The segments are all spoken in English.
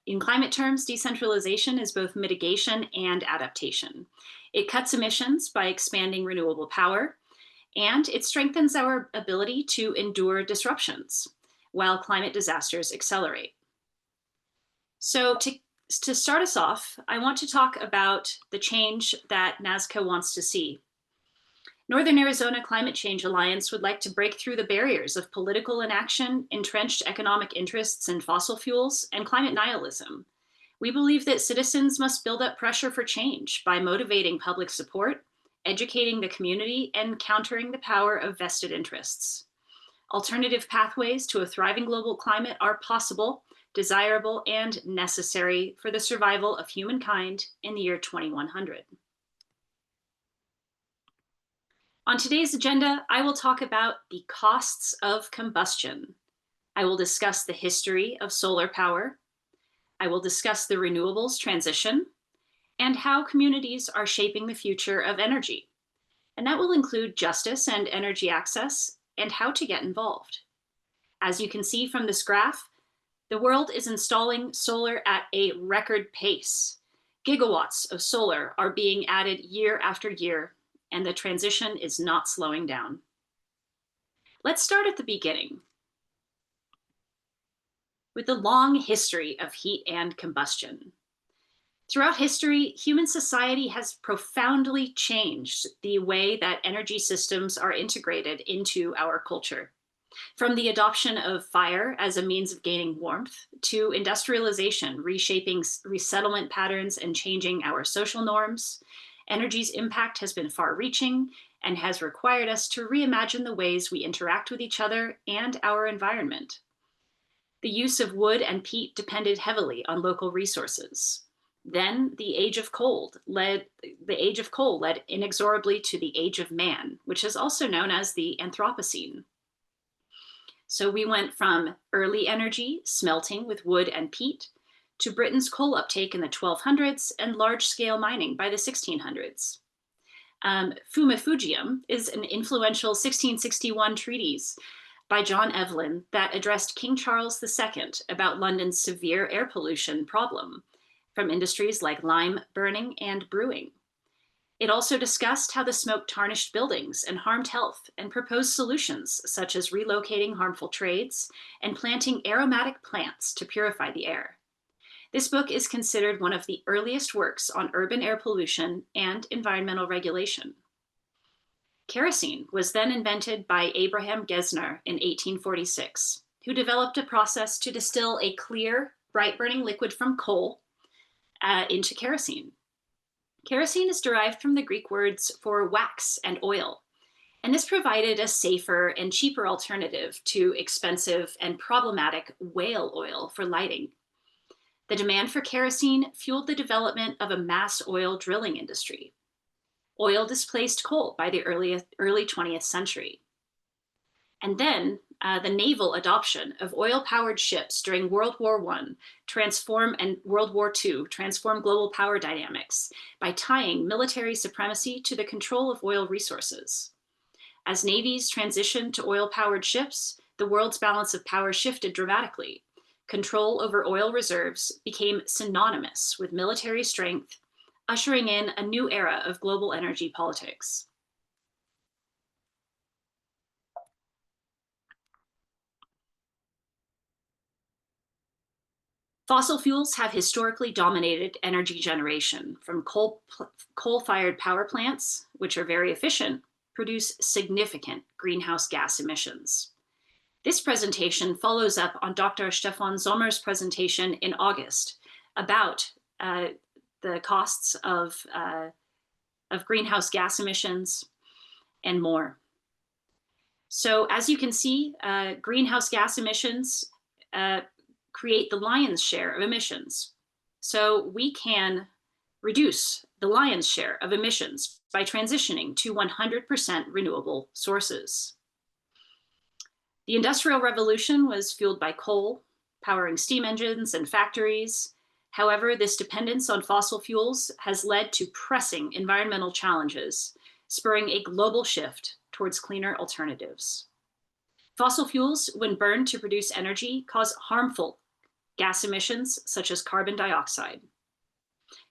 in climate terms, decentralization is both mitigation and adaptation. It cuts emissions by expanding renewable power, and it strengthens our ability to endure disruptions while climate disasters accelerate. So to start us off, I want to talk about the change that NASCA wants to see. Northern Arizona Climate Change Alliance would like to break through the barriers of political inaction, entrenched economic interests in fossil fuels, and climate nihilism. We believe that citizens must build up pressure for change by motivating public support, educating the community, and countering the power of vested interests. Alternative pathways to a thriving global climate are possible, desirable, and necessary for the survival of humankind in the year 2100. On today's agenda, I will talk about the costs of combustion. I will discuss the history of solar power. I will discuss the renewables transition and how communities are shaping the future of energy. And that will include justice and energy access and how to get involved. As you can see from this graph, the world is installing solar at a record pace. Gigawatts of solar are being added year after year, and the transition is not slowing down. Let's start at the beginning. With the long history of heat and combustion. Throughout history, human society has profoundly changed the way that energy systems are integrated into our culture. From the adoption of fire as a means of gaining warmth, to industrialization, reshaping resettlement patterns and changing our social norms, energy's impact has been far-reaching and has required us to reimagine the ways we interact with each other and our environment. The use of wood and peat depended heavily on local resources. Then the age of coal led inexorably to the age of man, which is also known as the Anthropocene. So we went from early energy, smelting with wood and peat, to Britain's coal uptake in the 1200s and large-scale mining by the 1600s. Fumifugium is an influential 1661 treatise by John Evelyn that addressed King Charles II about London's severe air pollution problem from industries like lime burning and brewing. It also discussed how the smoke tarnished buildings and harmed health, and proposed solutions such as relocating harmful trades and planting aromatic plants to purify the air. This book is considered one of the earliest works on urban air pollution and environmental regulation. Kerosene was then invented by Abraham Gesner in 1846, who developed a process to distill a clear, bright-burning liquid from coal into kerosene. Kerosene is derived from the Greek words for wax and oil, and this provided a safer and cheaper alternative to expensive and problematic whale oil for lighting. The demand for kerosene fueled the development of a mass oil drilling industry. Oil displaced coal by the early 20th century. And then the naval adoption of oil-powered ships during World War I and World War II transformed global power dynamics by tying military supremacy to the control of oil resources. As navies transitioned to oil-powered ships, the world's balance of power shifted dramatically. Control over oil reserves became synonymous with military strength, ushering in a new era of global energy politics. Fossil fuels have historically dominated energy generation, from coal-fired power plants, which are very efficient, produce significant greenhouse gas emissions. This presentation follows up on Dr. Stefan Sommer's presentation in August about the costs of greenhouse gas emissions and more. So as you can see, greenhouse gas emissions create the lion's share of emissions. So we can reduce the lion's share of emissions by transitioning to 100% renewable sources. The Industrial Revolution was fueled by coal, powering steam engines and factories. However, this dependence on fossil fuels has led to pressing environmental challenges, spurring a global shift towards cleaner alternatives. Fossil fuels, when burned to produce energy, cause harmful gas emissions such as carbon dioxide.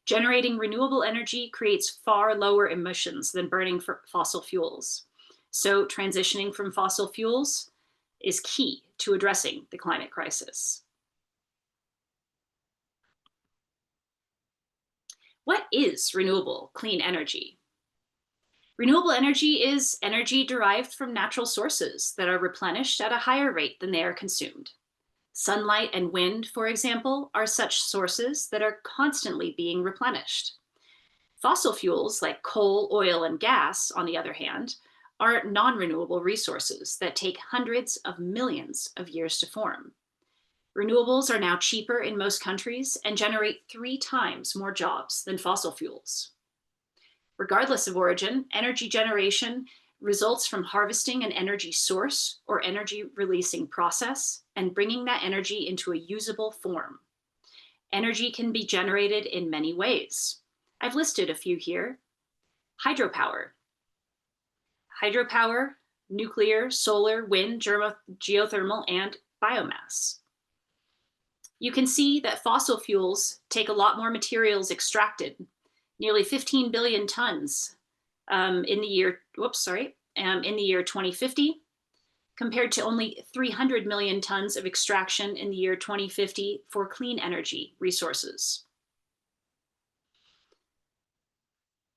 Generating renewable energy creates far lower emissions than burning fossil fuels. So transitioning from fossil fuels is key to addressing the climate crisis. What is renewable clean energy? Renewable energy is energy derived from natural sources that are replenished at a higher rate than they are consumed. Sunlight and wind, for example, are such sources that are constantly being replenished. Fossil fuels like coal, oil, and gas, on the other hand, are non-renewable resources that take hundreds of millions of years to form. Renewables are now cheaper in most countries and generate 3 times more jobs than fossil fuels. Regardless of origin, energy generation results from harvesting an energy source or energy releasing process and bringing that energy into a usable form. Energy can be generated in many ways. I've listed a few here. Hydropower. Hydropower, nuclear, solar, wind, geothermal, and biomass. You can see that fossil fuels take a lot more materials extracted, nearly 15 billion tons in the year 2050, compared to only 300 million tons of extraction in the year 2050 for clean energy resources.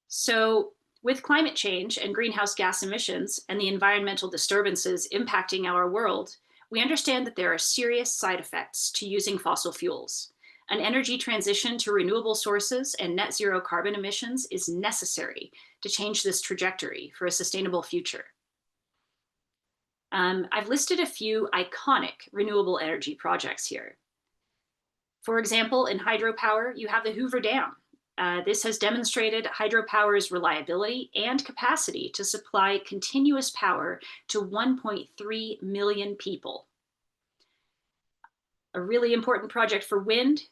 So, with climate change and greenhouse gas emissions and the environmental disturbances impacting our world, we understand that there are serious side effects to using fossil fuels. An energy transition to renewable sources and net zero carbon emissions is necessary to change this trajectory for a sustainable future. I've listed a few iconic renewable energy projects here. For example, in hydropower, you have the Hoover Dam. This has demonstrated hydropower's reliability and capacity to supply continuous power to 1.3 million people. A really important project for wind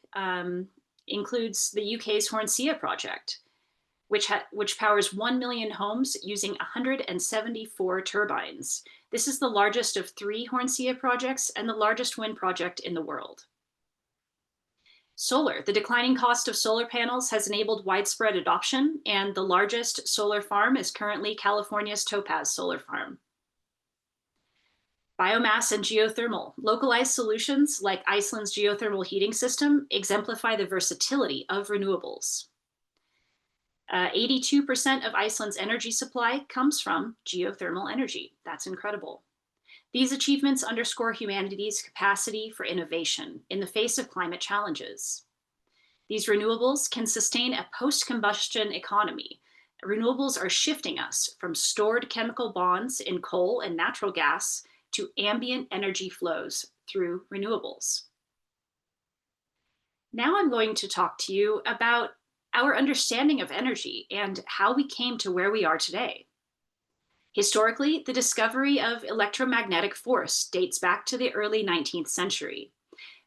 includes the UK's Hornsea project, which powers 1 million homes using 174 turbines. This is the largest of 3 Hornsea projects and the largest wind project in the world. Solar. The declining cost of solar panels has enabled widespread adoption, and the largest solar farm is currently California's Topaz Solar Farm. Biomass and geothermal. Localized solutions like Iceland's geothermal heating system exemplify the versatility of renewables. 82% of Iceland's energy supply comes from geothermal energy. That's incredible. These achievements underscore humanity's capacity for innovation in the face of climate challenges. These renewables can sustain a post-combustion economy. Renewables are shifting us from stored chemical bonds in coal and natural gas to ambient energy flows through renewables. Now I'm going to talk to you about our understanding of energy and how we came to where we are today. Historically, the discovery of electromagnetic force dates back to the early 19th century.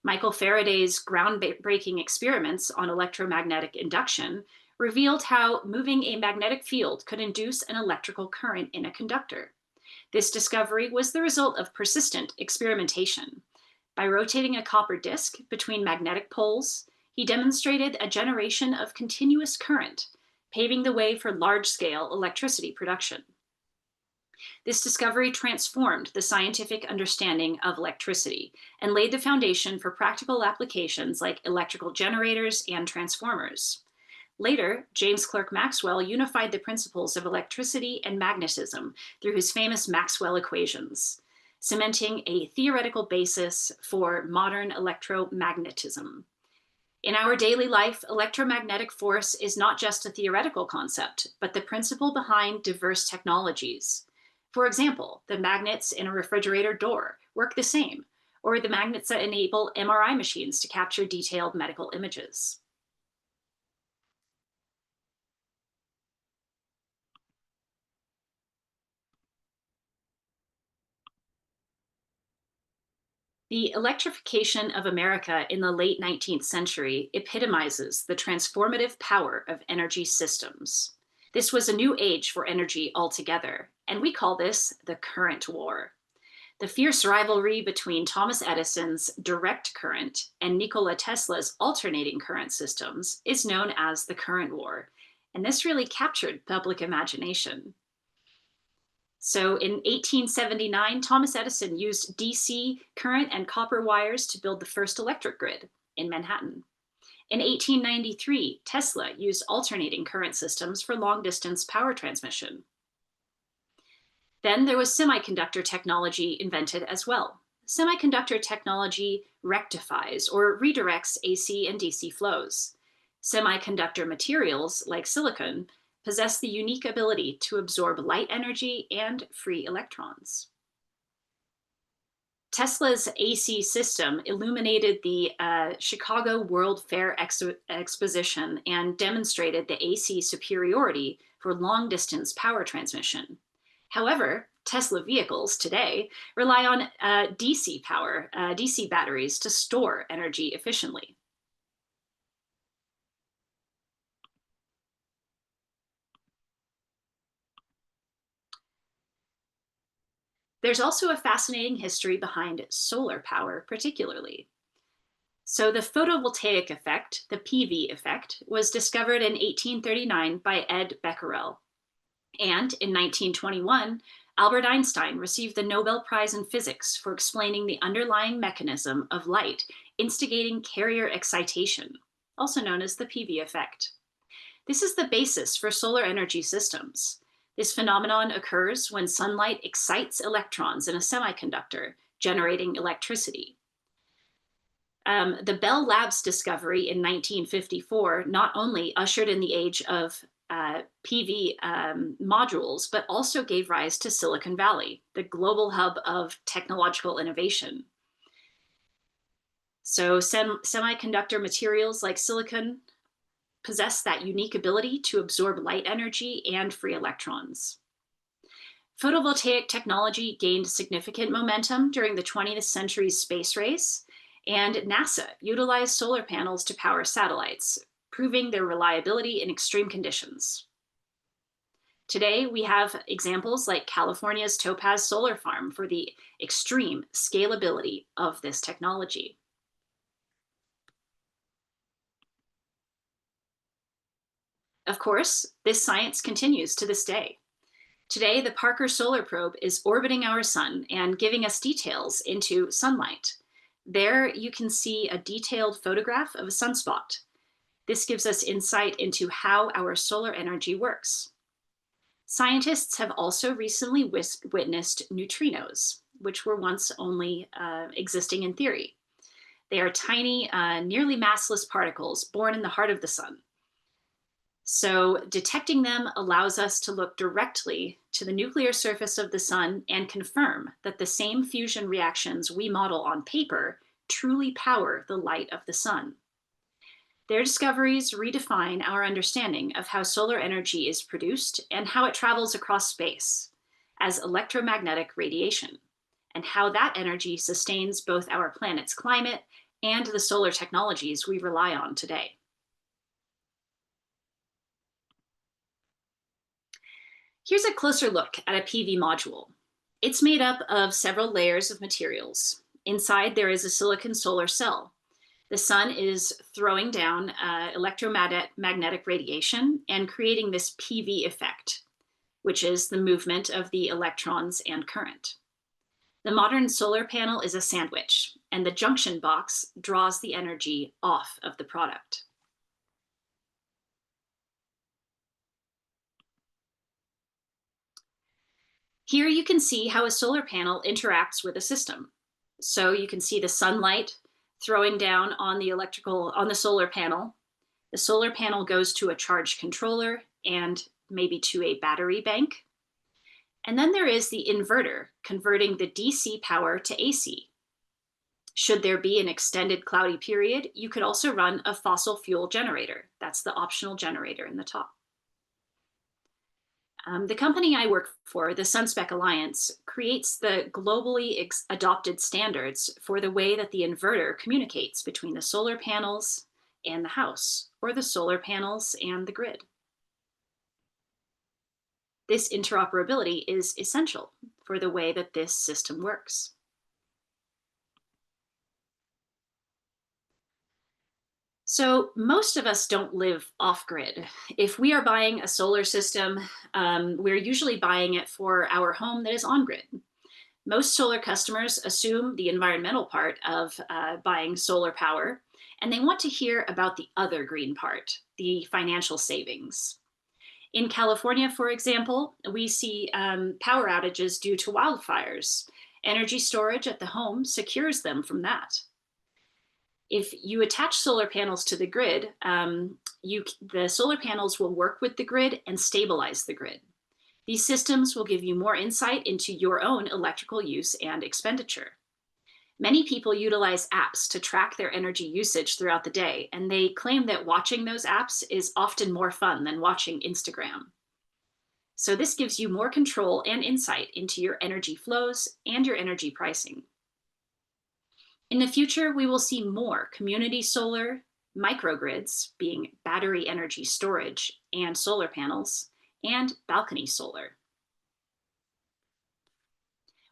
Michael Faraday's groundbreaking experiments on electromagnetic induction revealed how moving a magnetic field could induce an electrical current in a conductor. This discovery was the result of persistent experimentation. By rotating a copper disc between magnetic poles, he demonstrated a generation of continuous current, paving the way for large-scale electricity production. This discovery transformed the scientific understanding of electricity and laid the foundation for practical applications like electrical generators and transformers. Later, James Clerk Maxwell unified the principles of electricity and magnetism through his famous Maxwell equations, cementing a theoretical basis for modern electromagnetism. In our daily life, electromagnetic force is not just a theoretical concept, but the principle behind diverse technologies. For example, the magnets in a refrigerator door work the same, or the magnets that enable MRI machines to capture detailed medical images. The electrification of America in the late 19th century epitomizes the transformative power of energy systems. This was a new age for energy altogether, and we call this the current war. The fierce rivalry between Thomas Edison's direct current and Nikola Tesla's alternating current systems is known as the Current War, and this really captured public imagination. So in 1879, Thomas Edison used DC current and copper wires to build the first electric grid in Manhattan. In 1893, Tesla used alternating current systems for long-distance power transmission. Then there was semiconductor technology invented as well. Semiconductor technology rectifies or redirects AC and DC flows. Semiconductor materials, like silicon, possess the unique ability to absorb light energy and free electrons. Tesla's AC system illuminated the Chicago World Fair Exposition and demonstrated the AC superiority for long-distance power transmission. However, Tesla vehicles today rely on DC power, DC batteries to store energy efficiently. There's also a fascinating history behind solar power, particularly. So the photovoltaic effect, the PV effect, was discovered in 1839 by Ed Becquerel. And in 1921, Albert Einstein received the Nobel Prize in Physics for explaining the underlying mechanism of light instigating carrier excitation, also known as the PV effect. This is the basis for solar energy systems. This phenomenon occurs when sunlight excites electrons in a semiconductor, generating electricity. The Bell Labs discovery in 1954 not only ushered in the age of PV modules, but also gave rise to Silicon Valley, the global hub of technological innovation. So semiconductor materials like silicon possess that unique ability to absorb light energy and free electrons. Photovoltaic technology gained significant momentum during the 20th century's space race, and NASA utilized solar panels to power satellites, proving their reliability in extreme conditions. Today, we have examples like California's Topaz Solar Farm for the extreme scalability of this technology. Of course, this science continues to this day. Today, the Parker Solar Probe is orbiting our sun and giving us details into sunlight. There you can see a detailed photograph of a sunspot. This gives us insight into how our solar energy works. Scientists have also recently witnessed neutrinos, which were once only existing in theory. They are tiny, nearly massless particles born in the heart of the sun. So detecting them allows us to look directly to the nuclear surface of the sun and confirm that the same fusion reactions we model on paper truly power the light of the sun. Their discoveries redefine our understanding of how solar energy is produced and how it travels across space as electromagnetic radiation, and how that energy sustains both our planet's climate and the solar technologies we rely on today. Here's a closer look at a PV module. It's made up of several layers of materials. Inside, there is a silicon solar cell. The sun is throwing down electromagnetic radiation and creating this PV effect, which is the movement of the electrons and current. The modern solar panel is a sandwich, and the junction box draws the energy off of the product. Here you can see how a solar panel interacts with a system. So you can see the sunlight throwing down on the solar panel. The solar panel goes to a charge controller and maybe to a battery bank. And then there is the inverter converting the DC power to AC. Should there be an extended cloudy period, you could also run a fossil fuel generator. That's the optional generator in the top. The company I work for, the SunSpec Alliance, creates the globally adopted standards for the way that the inverter communicates between the solar panels and the house, or the solar panels and the grid. This interoperability is essential for the way that this system works. So, most of us don't live off grid. If we are buying a solar system, we're usually buying it for our home that is on grid. Most solar customers assume the environmental part of buying solar power, and they want to hear about the other green part, the financial savings. In California, for example, we see power outages due to wildfires. Energy storage at the home secures them from that. If you attach solar panels to the grid, the solar panels will work with the grid and stabilize the grid. These systems will give you more insight into your own electrical use and expenditure. Many people utilize apps to track their energy usage throughout the day, and they claim that watching those apps is often more fun than watching Instagram. So this gives you more control and insight into your energy flows and your energy pricing. In the future, we will see more community solar, microgrids, being battery energy storage and solar panels, and balcony solar.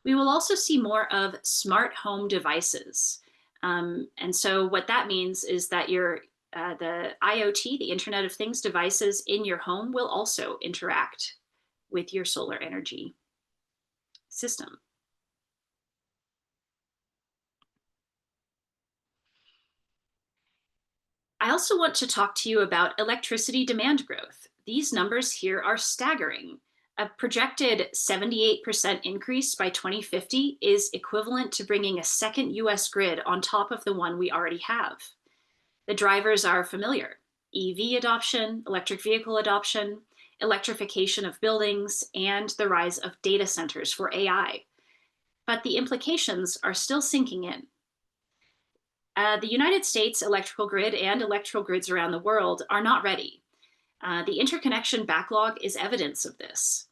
We will also see more of smart home devices. And so what that means is that the IoT, the Internet of Things devices in your home will also interact with your solar energy system. I also want to talk to you about electricity demand growth. These numbers here are staggering. A projected 78% increase by 2050 is equivalent to bringing a second US grid on top of the one we already have. The drivers are familiar: EV adoption, electric vehicle adoption, electrification of buildings, and the rise of data centers for AI. But the implications are still sinking in. The United States electrical grid and electrical grids around the world are not ready. The interconnection backlog is evidence of this.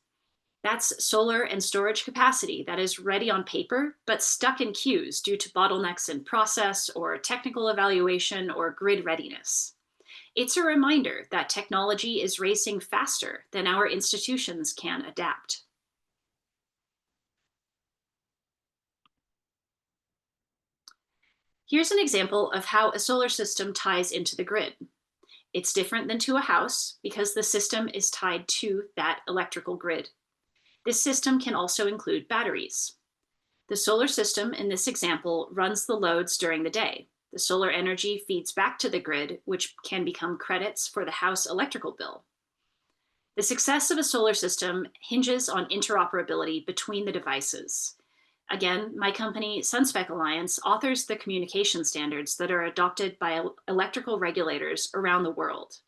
That's solar and storage capacity that is ready on paper, but stuck in queues due to bottlenecks in process or technical evaluation or grid readiness. It's a reminder that technology is racing faster than our institutions can adapt. Here's an example of how a solar system ties into the grid. It's different than to a house because the system is tied to that electrical grid. This system can also include batteries. The solar system in this example runs the loads during the day. The solar energy feeds back to the grid, which can become credits for the house electrical bill. The success of a solar system hinges on interoperability between the devices. Again, my company, SunSpec Alliance, authors the communication standards that are adopted by electrical regulators around the world.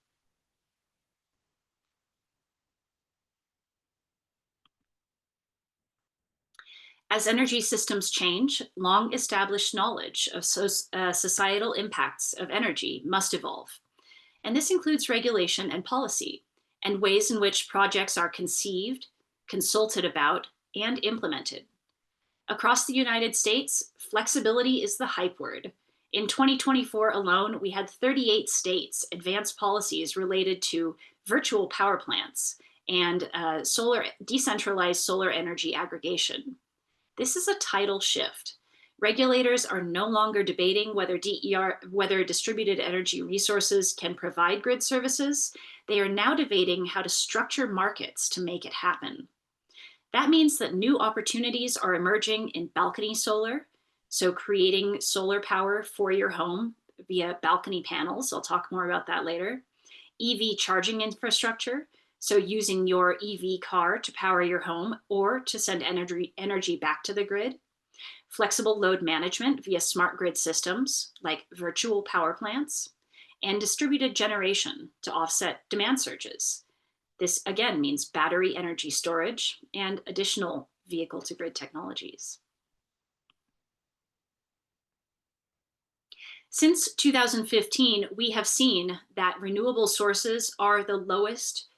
As energy systems change, long-established knowledge of societal impacts of energy must evolve. And this includes regulation and policy, and ways in which projects are conceived, consulted about, and implemented. Across the United States, flexibility is the hype word. In 2024 alone, we had 38 states advance policies related to virtual power plants and decentralized solar energy aggregation. This is a tidal shift. Regulators are no longer debating whether distributed energy resources can provide grid services. They are now debating how to structure markets to make it happen. That means that new opportunities are emerging in balcony solar, so creating solar power for your home via balcony panels. I'll talk more about that later. EV charging infrastructure, so using your EV car to power your home or to send energy back to the grid. Flexible load management via smart grid systems like virtual power plants, and distributed generation to offset demand surges. This again means battery energy storage and additional vehicle to grid technologies. Since 2015, we have seen that renewable sources are the lowest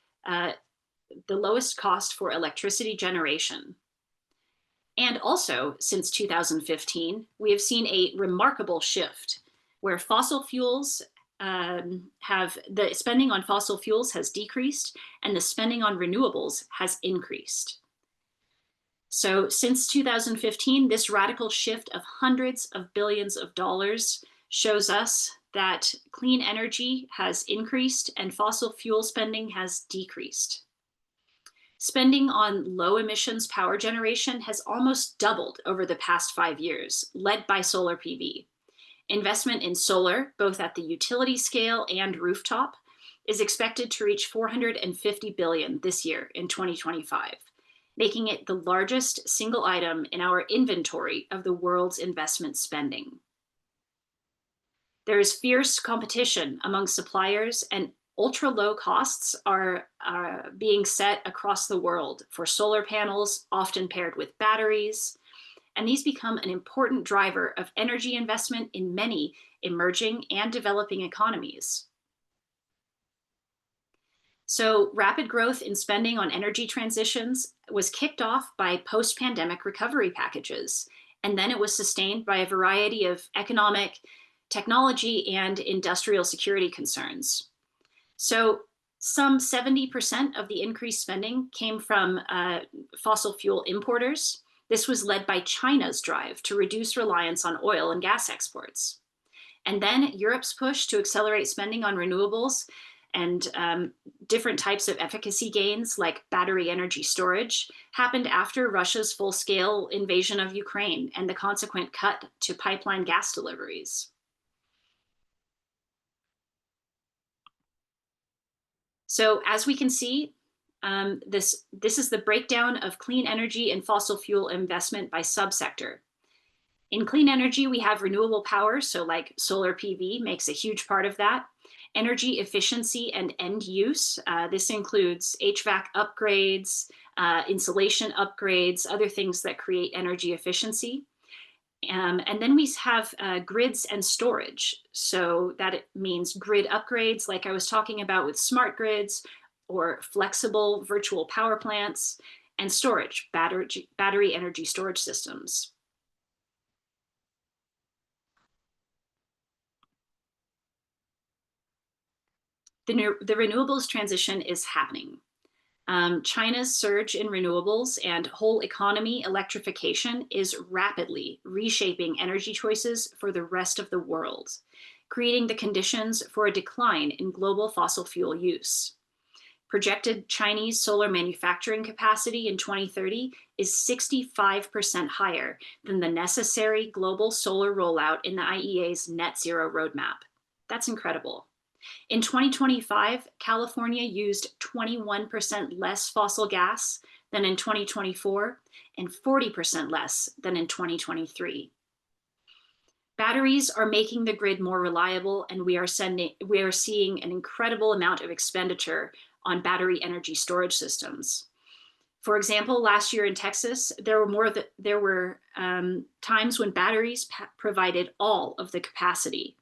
cost for electricity generation. And also, since 2015, we have seen a remarkable shift where fossil fuels the spending on fossil fuels has decreased and the spending on renewables has increased. So since 2015, this radical shift of hundreds of billions of dollars shows us that clean energy has increased and fossil fuel spending has decreased. Spending on low emissions power generation has almost doubled over the past 5 years, led by solar PV. Investment in solar, both at the utility scale and rooftop, is expected to reach 450 billion this year in 2025, making it the largest single item in our inventory of the world's investment spending. There is fierce competition among suppliers, and ultra low costs are being set across the world for solar panels, often paired with batteries. And these become an important driver of energy investment in many emerging and developing economies. So, rapid growth in spending on energy transitions was kicked off by post pandemic recovery packages, and then it was sustained by a variety of economic, technology, and industrial security concerns. So, some 70% of the increased spending came from fossil fuel importers. This was led by China's drive to reduce reliance on oil and gas exports. And then Europe's push to accelerate spending on renewables and different types of efficacy gains like battery energy storage happened after Russia's full-scale invasion of Ukraine and the consequent cut to pipeline gas deliveries. So as we can see, this is the breakdown of clean energy and fossil fuel investment by subsector. In clean energy, we have renewable power, so like solar PV makes a huge part of that. Energy efficiency and end use. This includes HVAC upgrades, insulation upgrades, other things that create energy efficiency. And then we have grids and storage. So that it means grid upgrades, like I was talking about with smart grids, or flexible virtual power plants, and storage, battery energy storage systems. The renewables transition is happening. China's surge in renewables and whole economy electrification is rapidly reshaping energy choices for the rest of the world, creating the conditions for a decline in global fossil fuel use. Projected Chinese solar manufacturing capacity in 2030 is 65% higher than the necessary global solar rollout in the IEA's net zero roadmap. That's incredible. In 2025, California used 21% less fossil gas than in 2024 and 40% less than in 2023. Batteries are making the grid more reliable, and we are seeing an incredible amount of expenditure on battery energy storage systems. For example, last year in Texas, there were times when batteries provided all of the capacity.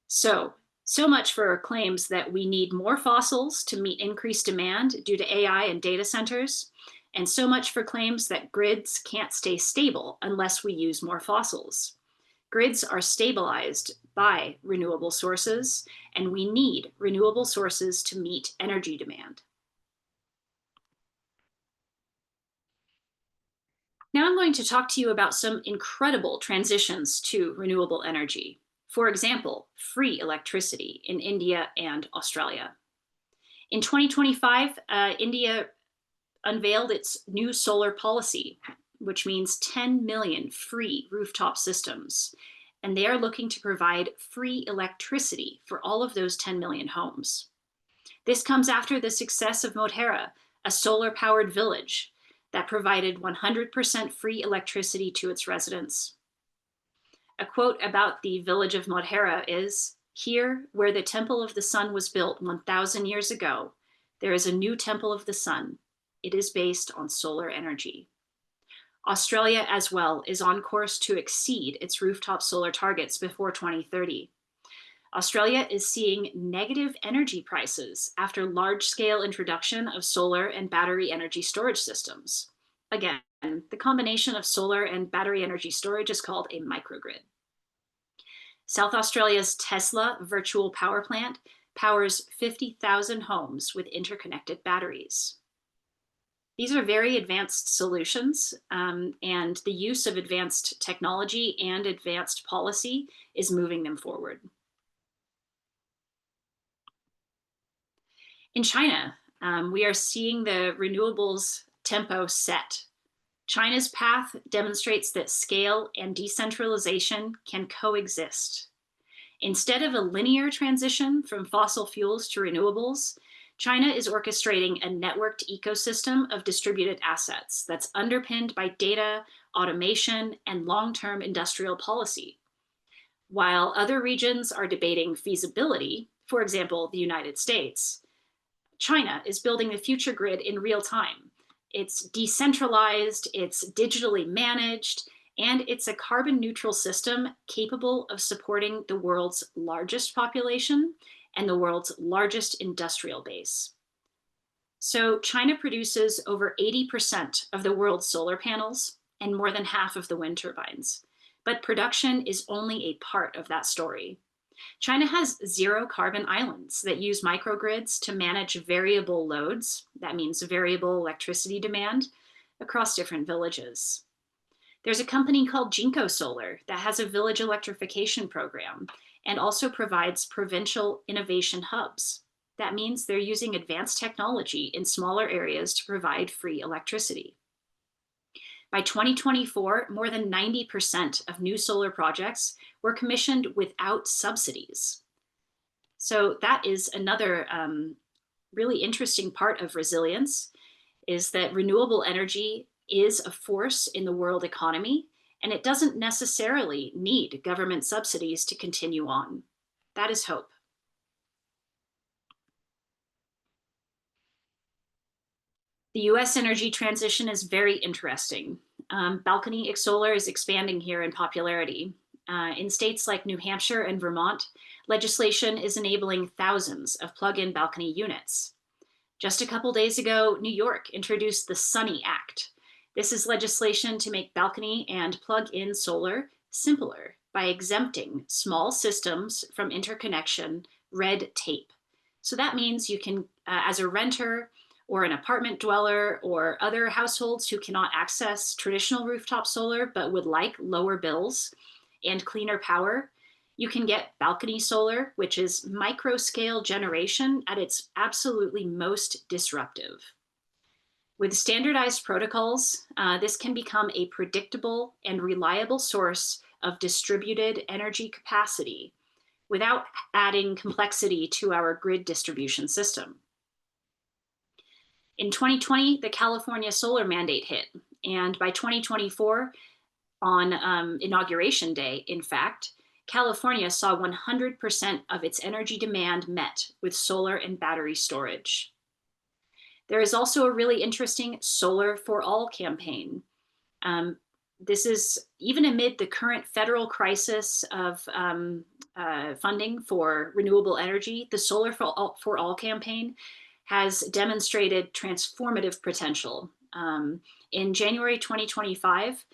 So much for claims that we need more fossils to meet increased demand due to AI and data centers, and so much for claims that grids can't stay stable unless we use more fossils. Grids are stabilized by renewable sources, and we need renewable sources to meet energy demand. Now I'm going to talk to you about some incredible transitions to renewable energy. For example, free electricity in India and Australia. In 2025, India unveiled its new solar policy, which means 10 million free rooftop systems. And they are looking to provide free electricity for all of those 10 million homes. This comes after the success of Modhera, a solar-powered village that provided 100% free electricity to its residents. A quote about the village of Modhera is, "Here, where the Temple of the Sun was built 1,000 years ago, there is a new Temple of the Sun. It is based on solar energy." Australia as well is on course to exceed its rooftop solar targets before 2030. Australia is seeing negative energy prices after large-scale introduction of solar and battery energy storage systems. Again, the combination of solar and battery energy storage is called a microgrid. South Australia's Tesla virtual power plant powers 50,000 homes with interconnected batteries. These are very advanced solutions, and the use of advanced technology and advanced policy is moving them forward. In China, we are seeing the renewables tempo set. China's path demonstrates that scale and decentralization can coexist. Instead of a linear transition from fossil fuels to renewables, China is orchestrating a networked ecosystem of distributed assets that's underpinned by data, automation, and long-term industrial policy. While other regions are debating feasibility, for example, the United States, China is building the future grid in real time. It's decentralized, it's digitally managed, and it's a carbon neutral system capable of supporting the world's largest population and the world's largest industrial base. So China produces over 80% of the world's solar panels and more than half of the wind turbines. But production is only a part of that story. China has zero carbon islands that use microgrids to manage variable loads, that means variable electricity demand, across different villages. There's a company called Jinko Solar that has a village electrification program and also provides provincial innovation hubs. That means they're using advanced technology in smaller areas to provide free electricity. By 2024, more than 90% of new solar projects were commissioned without subsidies. So that is another really interesting part of resilience, is that renewable energy is a force in the world economy, and it doesn't necessarily need government subsidies to continue on. That is hope. The US energy transition is very interesting. Balcony solar is expanding here in popularity. In states like New Hampshire and Vermont, legislation is enabling thousands of plug-in balcony units. Just a couple days ago, New York introduced the Sunny Act. This is legislation to make balcony and plug-in solar simpler by exempting small systems from interconnection red tape. So that means you can, as a renter, or an apartment dweller, or other households who cannot access traditional rooftop solar but would like lower bills and cleaner power, you can get balcony solar, which is micro scale generation at its absolutely most disruptive. With standardized protocols, this can become a predictable and reliable source of distributed energy capacity without adding complexity to our grid distribution system. In 2020, the California solar mandate hit, and by 2024, on Inauguration Day, in fact, California saw 100% of its energy demand met with solar and battery storage. There is also a really interesting Solar for All campaign. This is, even amid the current federal crisis of funding for renewable energy, the Solar for All campaign has demonstrated transformative potential. In January 2025,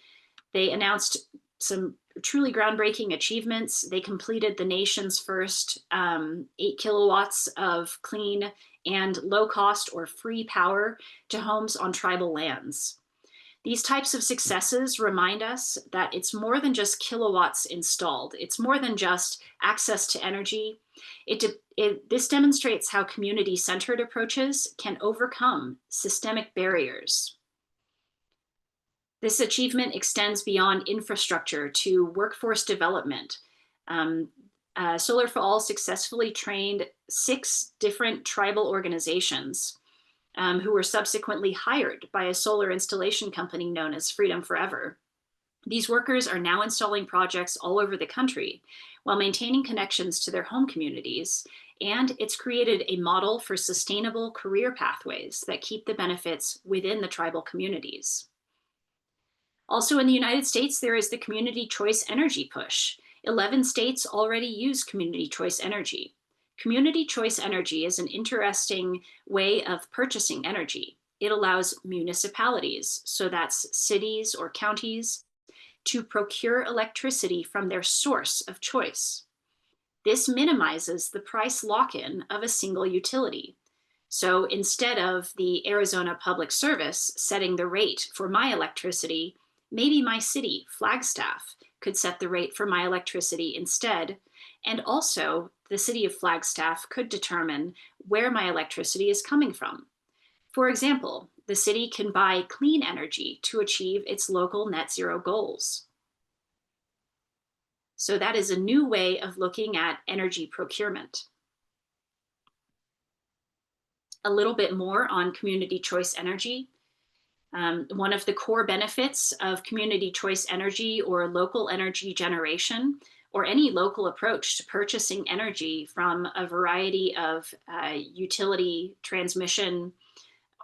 they announced some truly groundbreaking achievements. They completed the nation's first 8 kilowatts of clean and low cost or free power to homes on tribal lands. These types of successes remind us that it's more than just kilowatts installed. It's more than just access to energy. This demonstrates how community-centered approaches can overcome systemic barriers. This achievement extends beyond infrastructure to workforce development. Solar for All successfully trained 6 different tribal organizations who were subsequently hired by a solar installation company known as Freedom Forever. These workers are now installing projects all over the country while maintaining connections to their home communities, and it's created a model for sustainable career pathways that keep the benefits within the tribal communities. Also in the United States, there is the community choice energy push. 11 states already use community choice energy. Community choice energy is an interesting way of purchasing energy. It allows municipalities, so that's cities or counties, to procure electricity from their source of choice. This minimizes the price lock-in of a single utility. So instead of the Arizona Public Service setting the rate for my electricity, maybe my city, Flagstaff, could set the rate for my electricity instead. And also, the city of Flagstaff could determine where my electricity is coming from. For example, the city can buy clean energy to achieve its local net zero goals. So that is a new way of looking at energy procurement. A little bit more on community choice energy. One of the core benefits of community choice energy or local energy generation, or any local approach to purchasing energy from a variety of utility transmission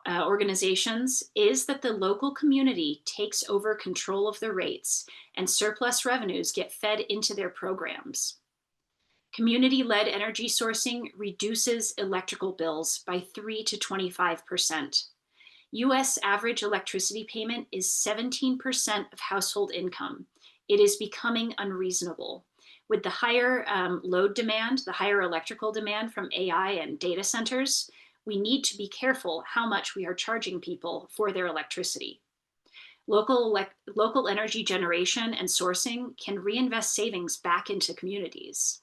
organizations, is that the local community takes over control of the rates and surplus revenues get fed into their programs. Community-led energy sourcing reduces electrical bills by 3 to 25%. US average electricity payment is 17% of household income. It is becoming unreasonable. With the higher load demand, the higher electrical demand from AI and data centers, we need to be careful how much we are charging people for their electricity. Local energy generation and sourcing can reinvest savings back into communities.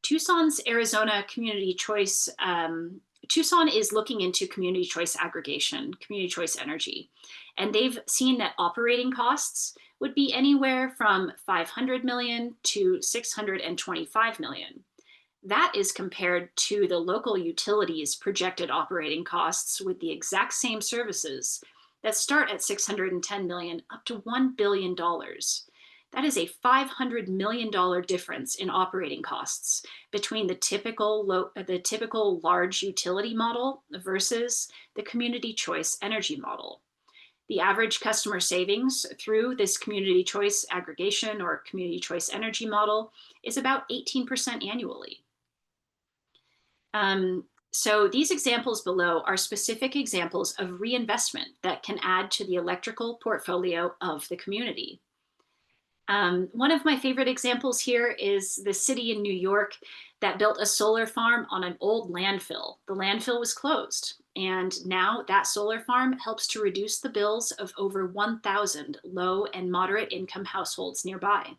Tucson's Arizona Community Choice, Tucson is looking into community choice aggregation, community choice energy, and they've seen that operating costs would be anywhere from $500 million to $625 million. That is compared to the local utilities' projected operating costs with the exact same services that start at $610 million up to $1 billion. That is a $500 million difference in operating costs between the typical large utility model versus the community choice energy model. The average customer savings through this community choice aggregation or community choice energy model is about 18% annually. So these examples below are specific examples of reinvestment that can add to the electrical portfolio of the community. One of my favorite examples here is the city in New York that built a solar farm on an old landfill. The landfill was closed, and now that solar farm helps to reduce the bills of over 1,000 low and moderate income households nearby.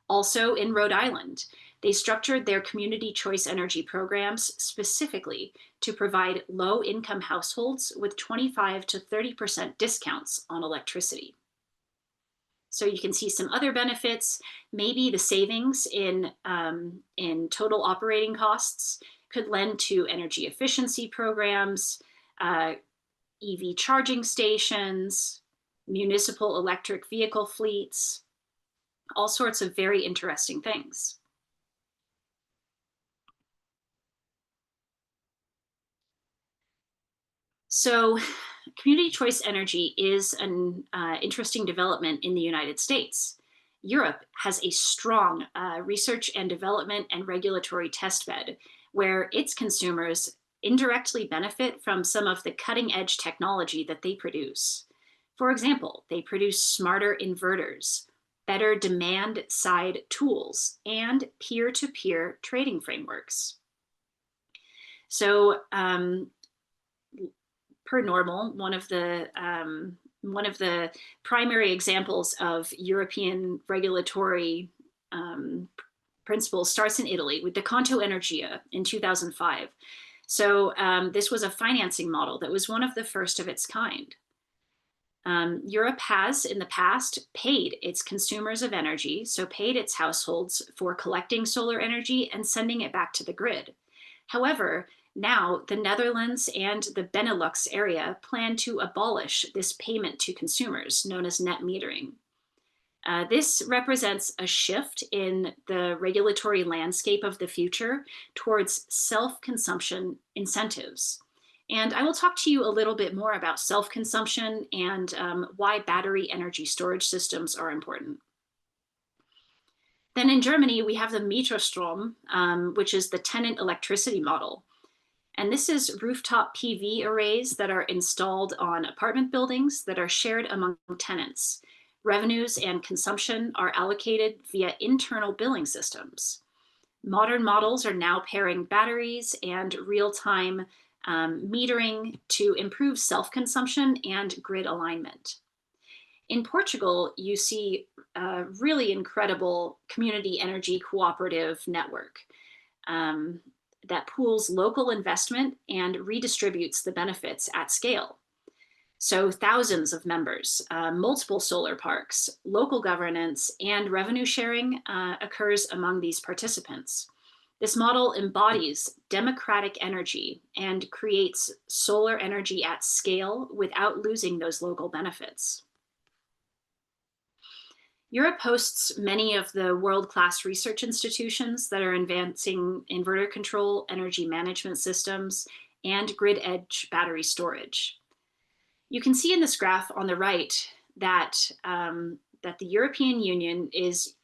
Also in Rhode Island, they structured their community choice energy programs specifically to provide low income households with 25 to 30% discounts on electricity. So you can see some other benefits. Maybe the savings in total operating costs could lend to energy efficiency programs, EV charging stations, municipal electric vehicle fleets, all sorts of very interesting things. So community choice energy is an interesting development in the United States. Europe has a strong research and development and regulatory testbed where its consumers indirectly benefit from some of the cutting edge technology that they produce. For example, they produce smarter inverters, better demand side tools, and peer-to-peer trading frameworks. So per normal, one of the primary examples of European regulatory principles starts in Italy with the Conto Energia in 2005. So this was a financing model that was one of the first of its kind. Europe has in the past paid its consumers of energy, so paid its households for collecting solar energy and sending it back to the grid. However, now, the Netherlands and the Benelux area plan to abolish this payment to consumers, known as net metering. This represents a shift in the regulatory landscape of the future towards self-consumption incentives. And I will talk to you a little bit more about self-consumption and why battery energy storage systems are important. Then in Germany, we have the Mieterstrom, which is the tenant electricity model. And this is rooftop PV arrays that are installed on apartment buildings that are shared among tenants. Revenues and consumption are allocated via internal billing systems. Modern models are now pairing batteries and real-time metering to improve self-consumption and grid alignment. In Portugal, you see a really incredible community energy cooperative network that pools local investment and redistributes the benefits at scale. So thousands of members, multiple solar parks, local governance, and revenue sharing occurs among these participants. This model embodies democratic energy and creates solar energy at scale without losing those local benefits. Europe hosts many of the world-class research institutions that are advancing inverter control, energy management systems, and grid edge battery storage. You can see in this graph on the right that, that the European Union is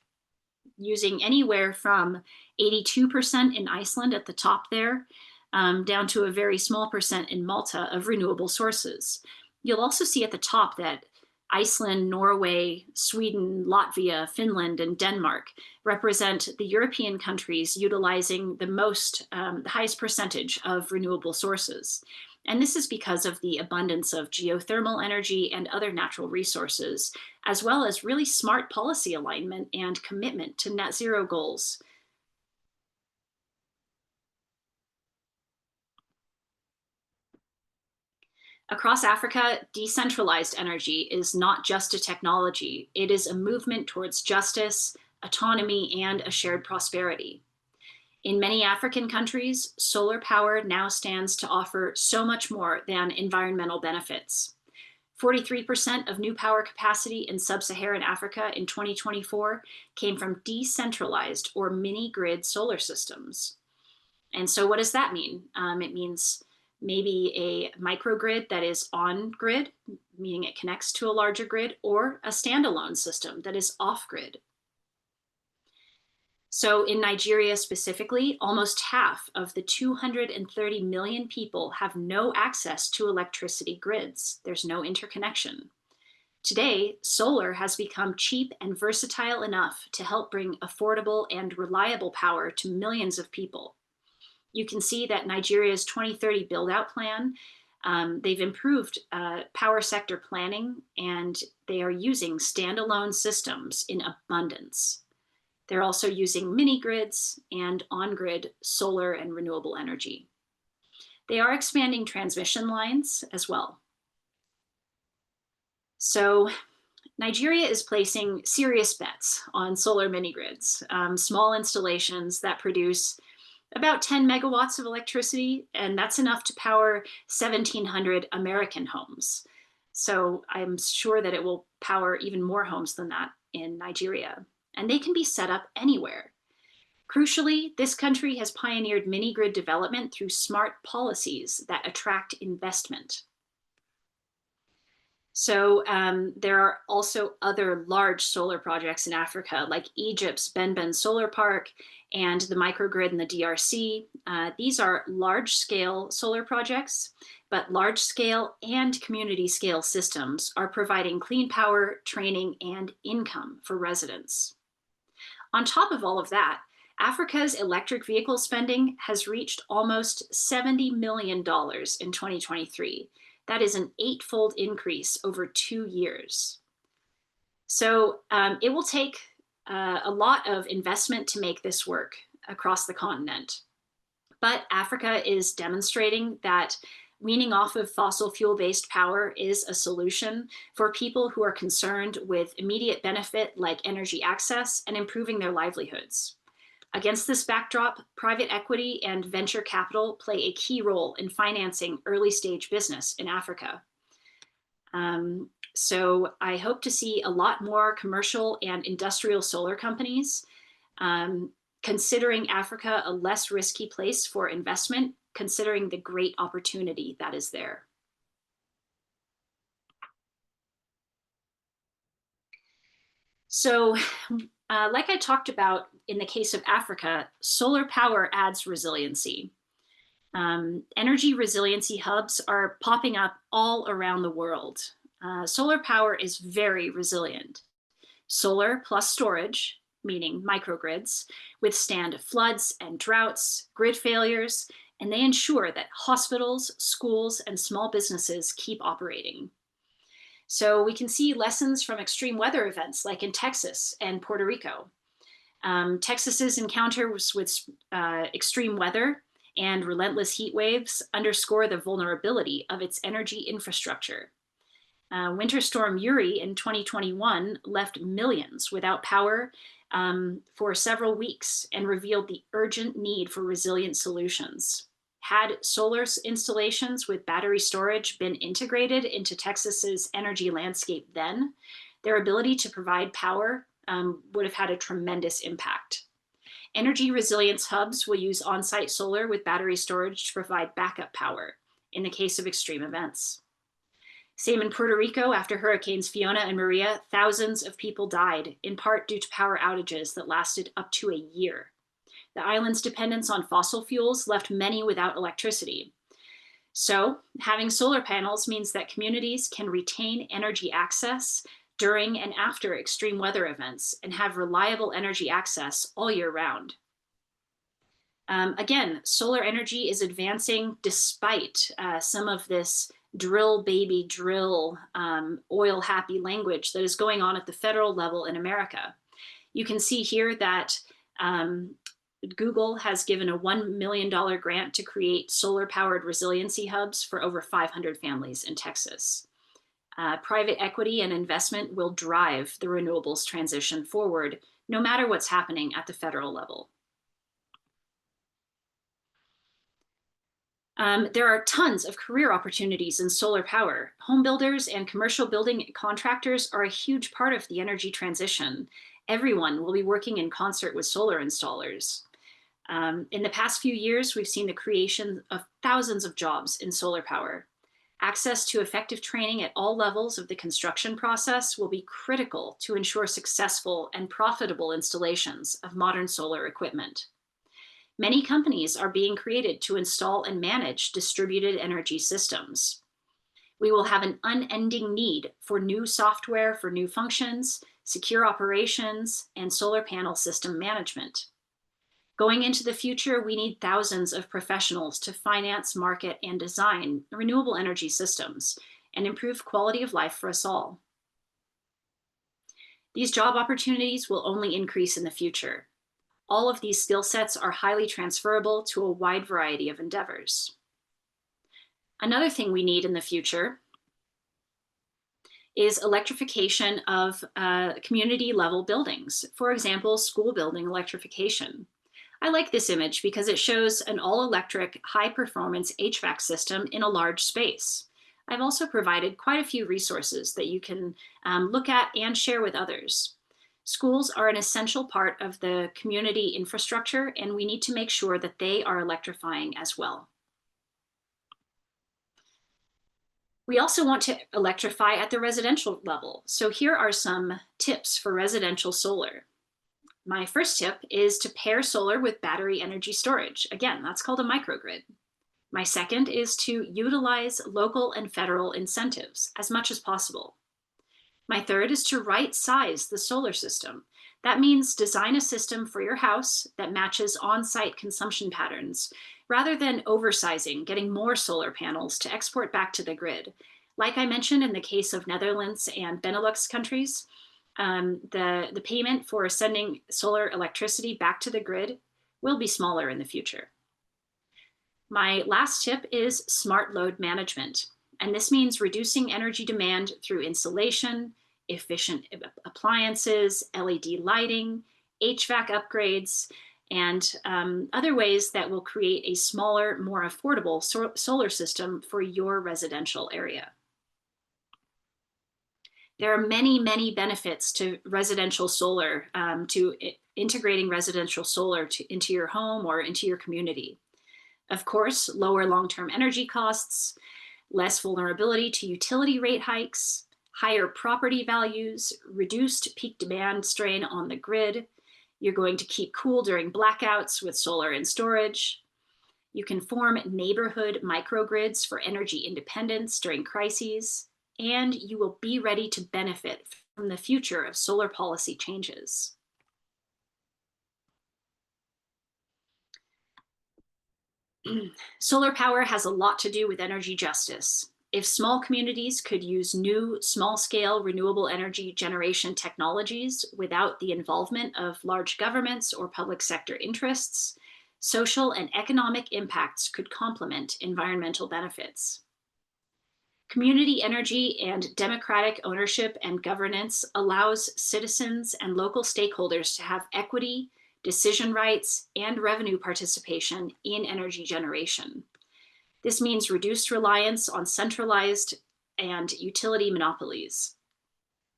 using anywhere from 82% in Iceland at the top there, down to a very small percent in Malta of renewable sources. You'll also see at the top that Iceland, Norway, Sweden, Latvia, Finland, and Denmark represent the European countries utilizing the highest percentage of renewable sources. And this is because of the abundance of geothermal energy and other natural resources, as well as really smart policy alignment and commitment to net zero goals. Across Africa, decentralized energy is not just a technology, it is a movement towards justice, autonomy, and a shared prosperity. In many African countries, solar power now stands to offer so much more than environmental benefits. 43% of new power capacity in sub-Saharan Africa in 2024 came from decentralized or mini-grid solar systems. And so what does that mean? It means maybe a microgrid that is on grid, meaning it connects to a larger grid, or a standalone system that is off grid. So in Nigeria specifically, almost half of the 230 million people have no access to electricity grids. There's no interconnection. Today, solar has become cheap and versatile enough to help bring affordable and reliable power to millions of people. You can see that Nigeria's 2030 build-out plan, they've improved power sector planning, and they are using standalone systems in abundance. They're also using mini grids and on-grid solar and renewable energy. They are expanding transmission lines as well. So Nigeria is placing serious bets on solar mini grids, small installations that produce about 10 megawatts of electricity, and that's enough to power 1,700 American homes. So I'm sure that it will power even more homes than that in Nigeria. And they can be set up anywhere. Crucially, this country has pioneered mini-grid development through smart policies that attract investment. So there are also other large solar projects in Africa, like Egypt's Benben Solar Park and the microgrid in the DRC. These are large-scale solar projects, but large-scale and community-scale systems are providing clean power, training, and income for residents. On top of all of that, Africa's electric vehicle spending has reached almost $70 million in 2023. That is an 8-fold increase over 2 years. So it will take a lot of investment to make this work across the continent. But Africa is demonstrating that weaning off of fossil fuel-based power is a solution for people who are concerned with immediate benefit like energy access and improving their livelihoods. Against this backdrop, private equity and venture capital play a key role in financing early-stage business in Africa. So I hope to see a lot more commercial and industrial solar companies considering Africa a less risky place for investment, considering the great opportunity that is there. So like I talked about in the case of Africa, solar power adds resiliency. Energy resiliency hubs are popping up all around the world. Solar power is very resilient. Solar plus storage, meaning microgrids, withstand floods and droughts, grid failures, and they ensure that hospitals, schools, and small businesses keep operating. So we can see lessons from extreme weather events like in Texas and Puerto Rico. Texas's encounters with extreme weather and relentless heat waves underscore the vulnerability of its energy infrastructure. Winter Storm Uri in 2021 left millions without power for several weeks and revealed the urgent need for resilient solutions. Had solar installations with battery storage been integrated into Texas's energy landscape then, their ability to provide power would have had a tremendous impact. Energy resilience hubs will use on-site solar with battery storage to provide backup power in the case of extreme events. Same in Puerto Rico. After Hurricanes Fiona and Maria, thousands of people died, in part due to power outages that lasted up to a year. The island's dependence on fossil fuels left many without electricity. So, having solar panels means that communities can retain energy access during and after extreme weather events and have reliable energy access all year round. Again, solar energy is advancing despite some of this drill baby drill oil happy language that is going on at the federal level in America. You can see here that Google has given a $1 million grant to create solar powered resiliency hubs for over 500 families in Texas. Private equity and investment will drive the renewables transition forward, no matter what's happening at the federal level. There are tons of career opportunities in solar power. Home builders and commercial building contractors are a huge part of the energy transition. Everyone will be working in concert with solar installers. In the past few years, we've seen the creation of thousands of jobs in solar power. Access to effective training at all levels of the construction process will be critical to ensure successful and profitable installations of modern solar equipment. Many companies are being created to install and manage distributed energy systems. We will have an unending need for new software for new functions, secure operations, and solar panel system management. Going into the future, we need thousands of professionals to finance, market, and design renewable energy systems and improve quality of life for us all. These job opportunities will only increase in the future. All of these skill sets are highly transferable to a wide variety of endeavors. Another thing we need in the future is electrification of community level buildings. For example, school building electrification. I like this image because it shows an all-electric, high-performance HVAC system in a large space. I've also provided quite a few resources that you can look at and share with others. Schools are an essential part of the community infrastructure, and we need to make sure that they are electrifying as well. We also want to electrify at the residential level. So here are some tips for residential solar. My first tip is to pair solar with battery energy storage. Again, that's called a microgrid. My second is to utilize local and federal incentives as much as possible. My third is to right size the solar system. That means design a system for your house that matches on-site consumption patterns, rather than oversizing, getting more solar panels to export back to the grid. Like I mentioned in the case of Netherlands and Benelux countries, the payment for sending solar electricity back to the grid will be smaller in the future. My last tip is smart load management, and this means reducing energy demand through insulation, efficient appliances, LED lighting, HVAC upgrades, and other ways that will create a smaller, more affordable solar system for your residential area. There are many, many benefits to residential solar, to integrating residential solar into your home or into your community. Of course, lower long-term energy costs, less vulnerability to utility rate hikes, higher property values, reduced peak demand strain on the grid. You're going to keep cool during blackouts with solar and storage. You can form neighborhood microgrids for energy independence during crises, and you will be ready to benefit from the future of solar policy changes. Solar power has a lot to do with energy justice. If small communities could use new small scale renewable energy generation technologies without the involvement of large governments or public sector interests, social and economic impacts could complement environmental benefits. Community energy and democratic ownership and governance allows citizens and local stakeholders to have equity, decision rights, and revenue participation in energy generation. This means reduced reliance on centralized and utility monopolies.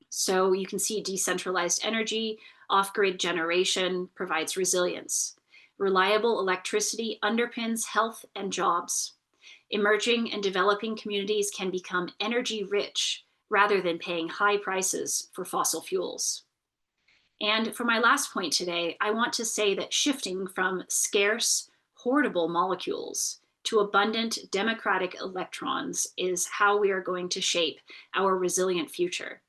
So you can see decentralized energy, off-grid generation provides resilience. Reliable electricity underpins health and jobs. Emerging and developing communities can become energy rich rather than paying high prices for fossil fuels. And for my last point today, I want to say that shifting from scarce, hoardable molecules to abundant democratic electrons is how we are going to shape our resilient future.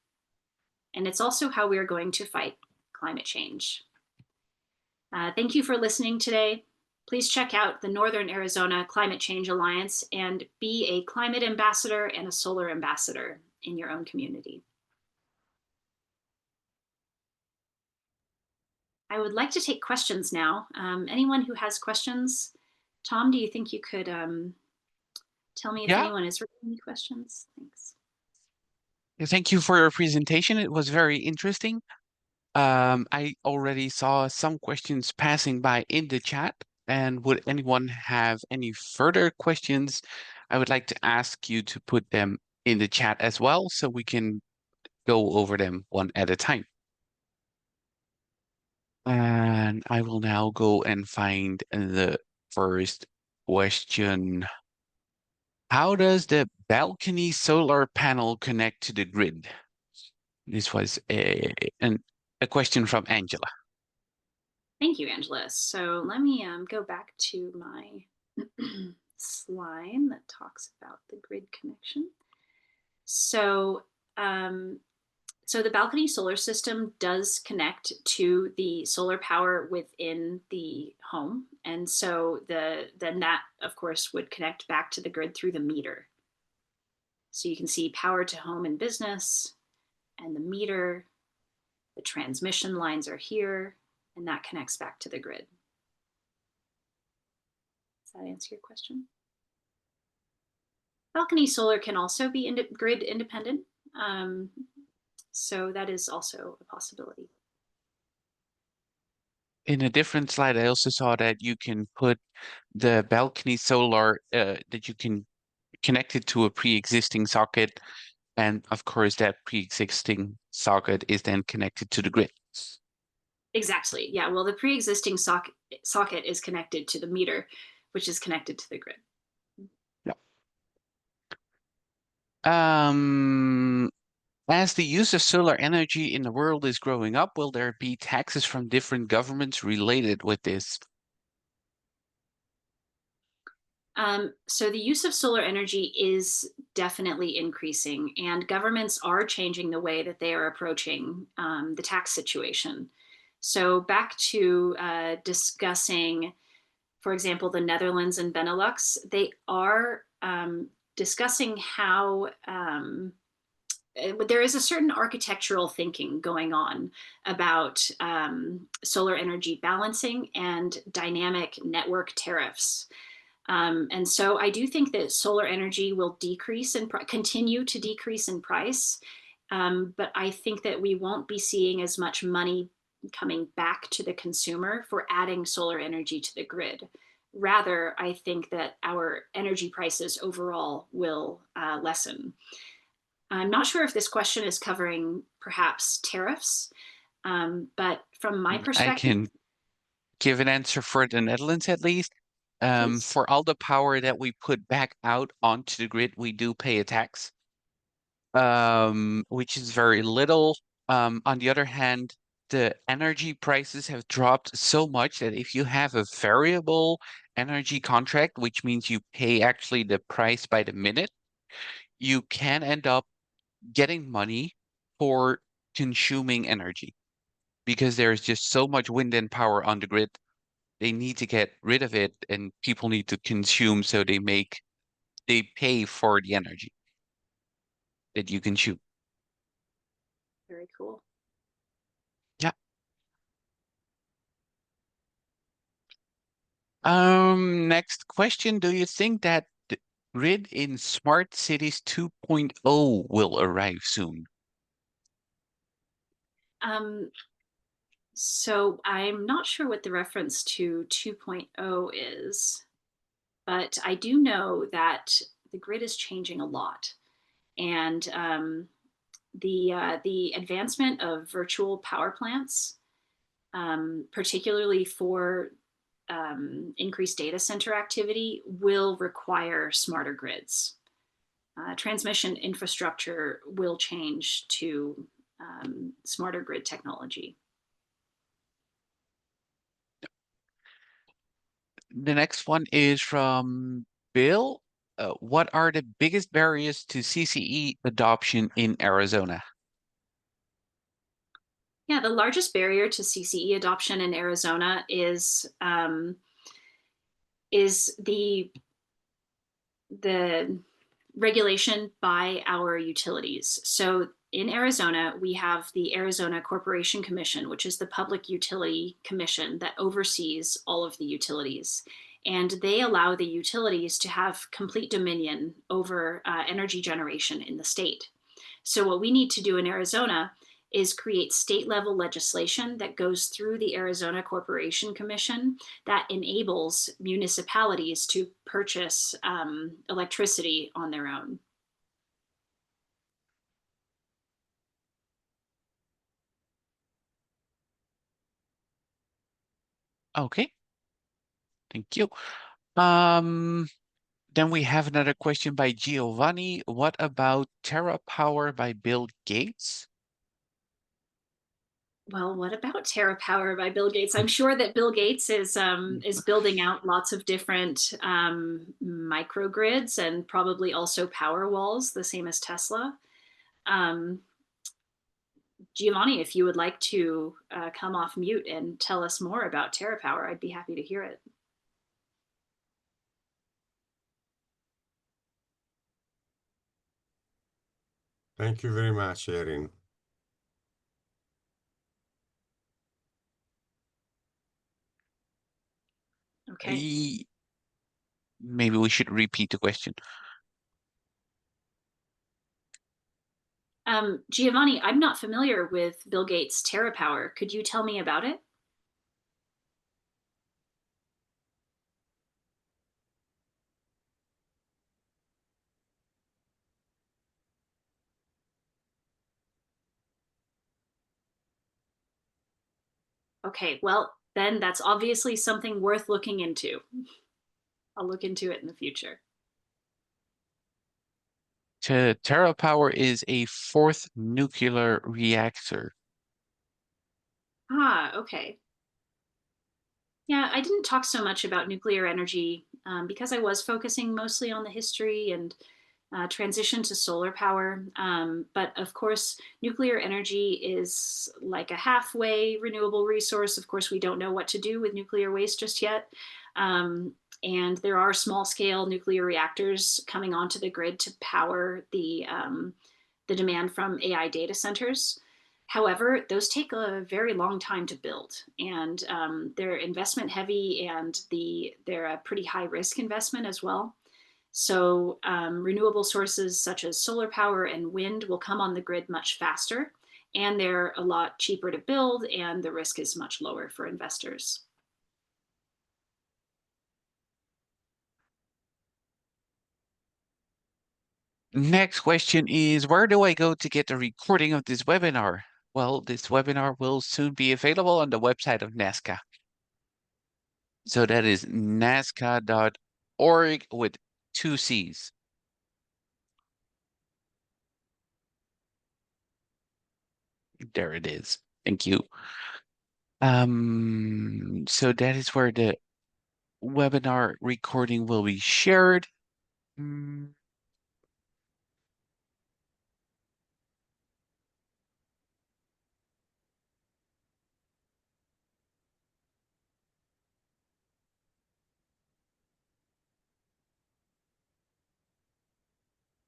And it's also how we are going to fight climate change. Thank you for listening today. Please check out the Northern Arizona Climate Change Alliance and be a climate ambassador and a solar ambassador in your own community. I would like to take questions now. Anyone who has questions? Tom, do you think you could tell me if anyone has written any questions? Thanks. Thank you for your presentation. It was very interesting. I already saw some questions passing by in the chat. And would anyone have any further questions? I would like to ask you to put them in the chat as well, so we can go over them one at a time. And I will now go and find the first question. How does the balcony solar panel connect to the grid? This was a question from Angela. Thank you, Angela. So let me go back to my slide that talks about the grid connection. So, the balcony solar system does connect to the solar power within the home. And so then that, of course, would connect back to the grid through the meter. So you can see power to home and business and the meter. The transmission lines are here, and that connects back to the grid. Does that answer your question? Balcony solar can also be grid independent. So that is also a possibility. In a different slide, I also saw that you can put the balcony solar, that you can connect it to a pre-existing socket. And of course, that pre-existing socket is then connected to the grid. Exactly. Yeah. Well, the pre-existing socket is connected to the meter, which is connected to the grid. Yeah. As the use of solar energy in the world is growing up, will there be taxes from different governments related with this? So the use of solar energy is definitely increasing, and governments are changing the way that they are approaching the tax situation. So back to discussing, for example, the Netherlands and Benelux, they are discussing how there is a certain architectural thinking going on about solar energy balancing and dynamic network tariffs. And so I do think that solar energy will decrease and continue to decrease in price. But I think that we won't be seeing as much money coming back to the consumer for adding solar energy to the grid. Rather, I think that our energy prices overall will lessen. I'm not sure if this question is covering perhaps tariffs, but from my perspective— I can give an answer for the Netherlands at least. For all the power that we put back out onto the grid, we do pay a tax, which is very little. On the other hand, the energy prices have dropped so much that if you have a variable energy contract, which means you pay actually the price by the minute, you can end up getting money for consuming energy because there's just so much wind and power on the grid they need to get rid of it and people need to consume, so they pay for the energy that you consume. Very cool. Yeah. Next question. Do you think that the grid in Smart Cities 2.0 will arrive soon? So I'm not sure what the reference to 2.0 is, but I do know that the grid is changing a lot. And the advancement of virtual power plants, particularly for increased data center activity, will require smarter grids. Transmission infrastructure will change to smarter grid technology. The next one is from Bill. What are the biggest barriers to CCE adoption in Arizona? Yeah, the largest barrier to CCE adoption in Arizona is the regulation by our utilities. So in Arizona, we have the Arizona Corporation Commission, which is the public utility commission that oversees all of the utilities. And they allow the utilities to have complete dominion over energy generation in the state. So, what we need to do in Arizona is create state level legislation that goes through the Arizona Corporation Commission that enables municipalities to purchase electricity on their own. Okay, thank you. Um, then we have another question by Giovanni. What about TerraPower by Bill Gates? Well, what about TerraPower by Bill Gates? I'm sure that Bill Gates is building out lots of different microgrids and probably also power walls, the same as Tesla. Um, Giovanni, if you would like to come off mute and tell us more about TerraPower, I'd be happy to hear it. Thank you very much, Erin. Okay. Maybe we should repeat the question. Giovanni, I'm not familiar with Bill Gates' TerraPower. Could you tell me about it? Okay, well, then that's obviously something worth looking into. I'll look into it in the future. TerraPower is a fourth nuclear reactor. Ah, okay. Yeah, I didn't talk so much about nuclear energy because I was focusing mostly on the history and transition to solar power. But of course, nuclear energy is like a halfway renewable resource. Of course, we don't know what to do with nuclear waste just yet. Um, and there are small scale nuclear reactors coming onto the grid to power the demand from AI data centers. However, those take a very long time to build, and they're investment heavy, and they're a pretty high risk investment as well. So, renewable sources such as solar power and wind will come on the grid much faster, and they're a lot cheaper to build, and the risk is much lower for investors. Next question is, where do I go to get a recording of this webinar? Well, this webinar will soon be available on the website of NASCA. So that is nasca.org with 2 C's. There it is. Thank you. So that is where the webinar recording will be shared. Mm,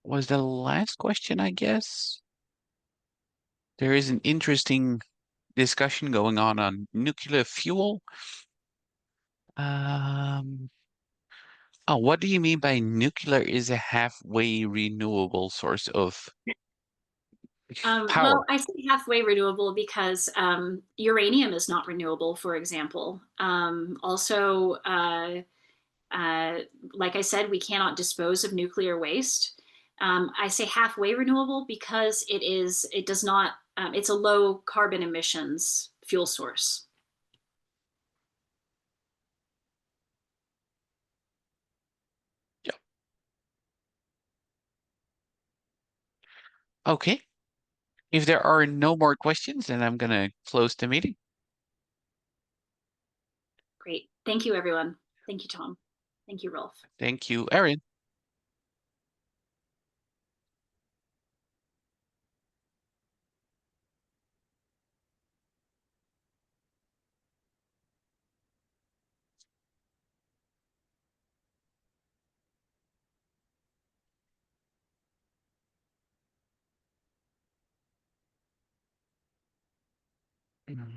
was the last question, I guess. There is an interesting discussion going on nuclear fuel. Oh, what do you mean by nuclear is a halfway renewable source of power? Well, I say halfway renewable because uranium is not renewable, for example. Also, like I said, we cannot dispose of nuclear waste. I say halfway renewable because it does not, it's a low carbon emissions fuel source. Yeah. Okay. If there are no more questions, then I'm gonna close the meeting. Great. Thank you, everyone. Thank you, Tom. Thank you, Rolf. Thank you, Erin. Mm.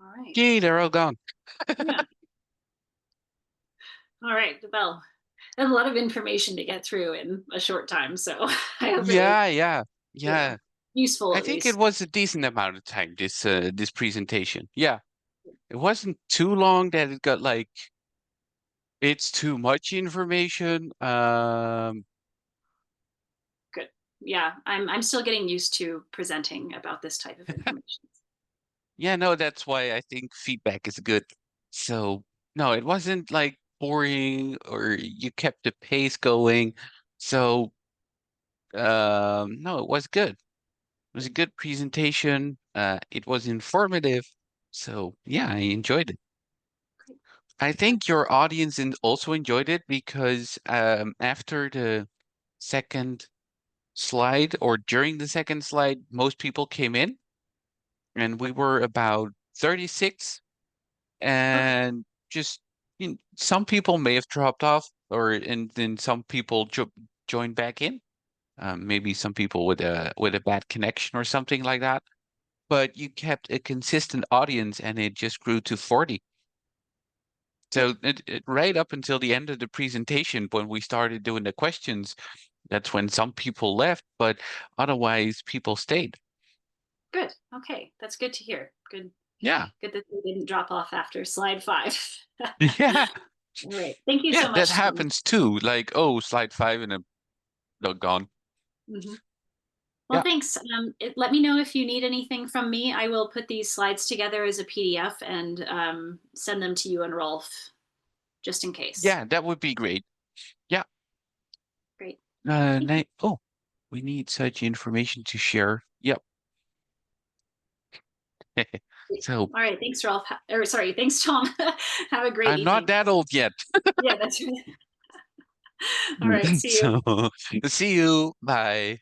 All right. Yay, they're all gone. Yeah. All right. Well, that's a lot of information to get through in a short time. So I hope it was, Yeah. useful I at think it least. was a decent amount of time, this presentation. Yeah. It wasn't too long that it got like it's too much information. Good. Yeah, I'm still getting used to presenting about this type of information. Yeah, no, that's why I think feedback is good. So, no, it wasn't like boring or you kept the pace going. So, no, it was good. It was a good presentation. It was informative. So, yeah, I enjoyed it. Great. I think your audience also enjoyed it because after the second slide or during the second slide, most people came in and we were about 36 Okay. and just some people may have dropped off or and then some people joined back in. maybe some people with a bad connection or something like that. But you kept a consistent audience, and it just grew to 40. So right up until the end of the presentation, when we started doing the questions, that's when some people left, but otherwise people stayed. Good. Okay, that's good to hear. Good. Yeah. Good that they didn't drop off after slide 5. Yeah. All right. Thank you Yeah, so that much, Tom. happens too. Like, oh, slide 5 and they're gone. Well, Yeah. thanks. Let me know if you need anything from me. I will put these slides together as a PDF and send them to you and Rolf, just in case. Yeah, that would be great. Yeah. Great. Oh, we need such information to share. Yep. So All right. Thanks, Rolf. Or sorry, thanks, Tom. Have a great I'm evening. not that old yet. Yeah, that's right. All right. See you. So see you. Bye.